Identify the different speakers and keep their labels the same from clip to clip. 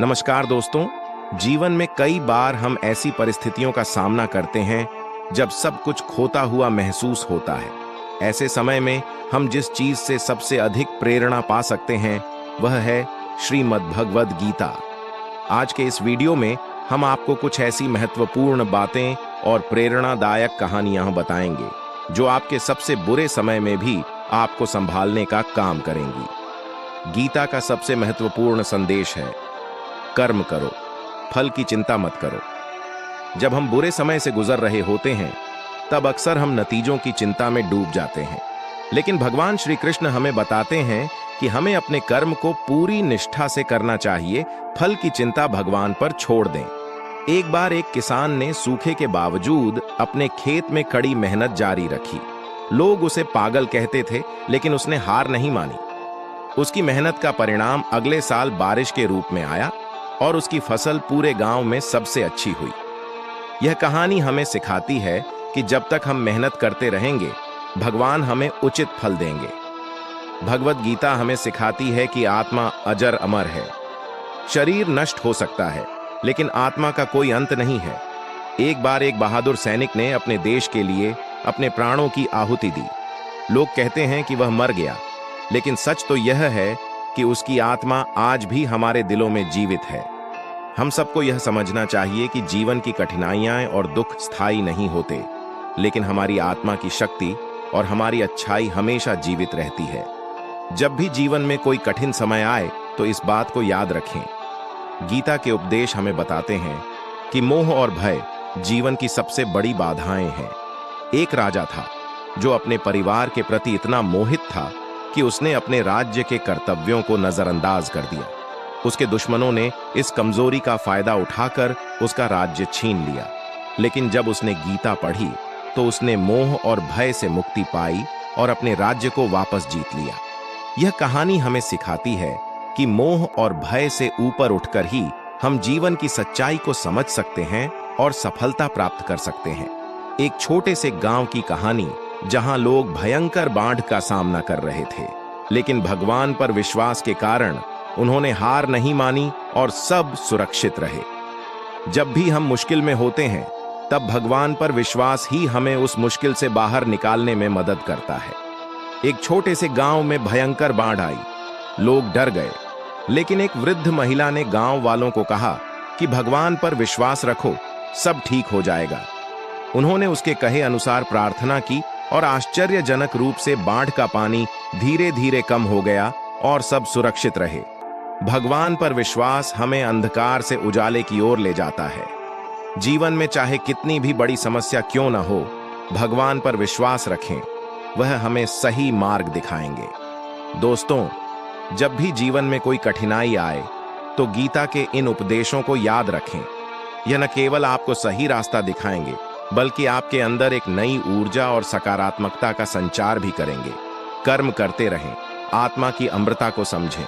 Speaker 1: नमस्कार दोस्तों। जीवन में कई बार हम ऐसी परिस्थितियों का सामना करते हैं जब सब कुछ खोता हुआ महसूस होता है। ऐसे समय में हम जिस चीज से सबसे अधिक प्रेरणा पा सकते हैं वह है श्रीमद् भगवद गीता। आज के इस वीडियो में हम आपको कुछ ऐसी महत्वपूर्ण बातें और प्रेरणादायक कहानियां बताएंगे जो आपके सबसे बुरे समय में भी आपको संभालने का काम करेंगी। गीता का सबसे महत्वपूर्ण संदेश है, कर्म करो, फल की चिंता मत करो। जब हम बुरे समय से गुजर रहे होते हैं तब अक्सर हम नतीजों की चिंता में डूब जाते हैं, लेकिन भगवान श्री कृष्ण हमें बताते हैं कि हमें अपने कर्म को पूरी निष्ठा से करना चाहिए, फल की चिंता भगवान पर छोड़ दें। एक बार एक किसान ने सूखे के बावजूद अपने खेत में कड़ी मेहनत जारी रखी। लोग उसे पागल कहते थे, लेकिन उसने हार नहीं मानी। उसकी मेहनत का परिणाम अगले साल बारिश के रूप में आया और उसकी फसल पूरे गांव में सबसे अच्छी हुई। यह कहानी हमें सिखाती है कि जब तक हम मेहनत करते रहेंगे, भगवान हमें उचित फल देंगे। भगवद गीता हमें सिखाती है कि आत्मा अजर अमर है। शरीर नष्ट हो सकता है, लेकिन आत्मा का कोई अंत नहीं है। एक बार एक बहादुर सैनिक ने अपने देश के लिए अपने प्राणों की आहुति दी। लोग कहते हैं कि वह मर गया, लेकिन सच तो यह है कि उसकी आत्मा आज भी हमारे दिलों में जीवित है। हम सबको यह समझना चाहिए कि जीवन की कठिनाइयां और दुख स्थायी नहीं होते, लेकिन हमारी आत्मा की शक्ति और हमारी अच्छाई हमेशा जीवित रहती है। जब भी जीवन में कोई कठिन समय आए तो इस बात को याद रखें। गीता के उपदेश हमें बताते हैं कि मोह और भय जीवन की सबसे बड़ी बाधाएं हैं। एक राजा था जो अपने परिवार के प्रति इतना मोहित था कि उसने अपने राज्य के कर्तव्यों को नजरअंदाज कर दिया। उसके दुश्मनों ने इस कमजोरी का फायदा उठाकर उसका राज्य छीन लिया। लेकिन जब उसने गीता पढ़ी तो उसने मोह और भय से मुक्ति पाई और अपने राज्य को वापस जीत लिया। यह कहानी हमें सिखाती है कि मोह और भय से ऊपर उठकर ही हम जीवन की सच्चाई को समझ सकते हैं और सफलता प्राप्त कर सकते हैं। एक छोटे से गांव की कहानी जहां लोग भयंकर बाढ़ का सामना कर रहे थे, लेकिन भगवान पर विश्वास के कारण उन्होंने हार नहीं मानी और सब सुरक्षित रहे। जब भी हम मुश्किल में होते हैं तब भगवान पर विश्वास ही हमें उस मुश्किल से बाहर निकालने में मदद करता है। एक छोटे से गांव में भयंकर बाढ़ आई। लोग डर गए, लेकिन एक वृद्ध महिला ने गांव वालों को कहा कि भगवान पर विश्वास रखो, सब ठीक हो जाएगा। उन्होंने उसके कहे अनुसार प्रार्थना की और आश्चर्यजनक रूप से बाढ़ का पानी धीरे धीरे कम हो गया और सब सुरक्षित रहे। भगवान पर विश्वास हमें अंधकार से उजाले की ओर ले जाता है। जीवन में चाहे कितनी भी बड़ी समस्या क्यों न हो, भगवान पर विश्वास रखें, वह हमें सही मार्ग दिखाएंगे। दोस्तों, जब भी जीवन में कोई कठिनाई आए तो गीता के इन उपदेशों को याद रखें। यह न केवल आपको सही रास्ता दिखाएंगे, बल्कि आपके अंदर एक नई ऊर्जा और सकारात्मकता का संचार भी करेंगे। कर्म करते रहें, आत्मा की अमृता को समझें,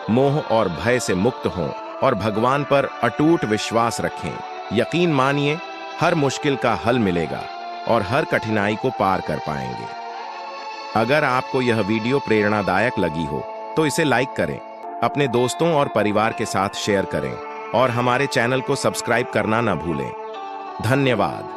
Speaker 1: मोह और भय से मुक्त हों और भगवान पर अटूट विश्वास रखें। यकीन मानिए, हर मुश्किल का हल मिलेगा और हर कठिनाई को पार कर पाएंगे। अगर आपको यह वीडियो प्रेरणादायक लगी हो तो इसे लाइक करें, अपने दोस्तों और परिवार के साथ शेयर करें और हमारे चैनल को सब्सक्राइब करना न भूलें। धन्यवाद।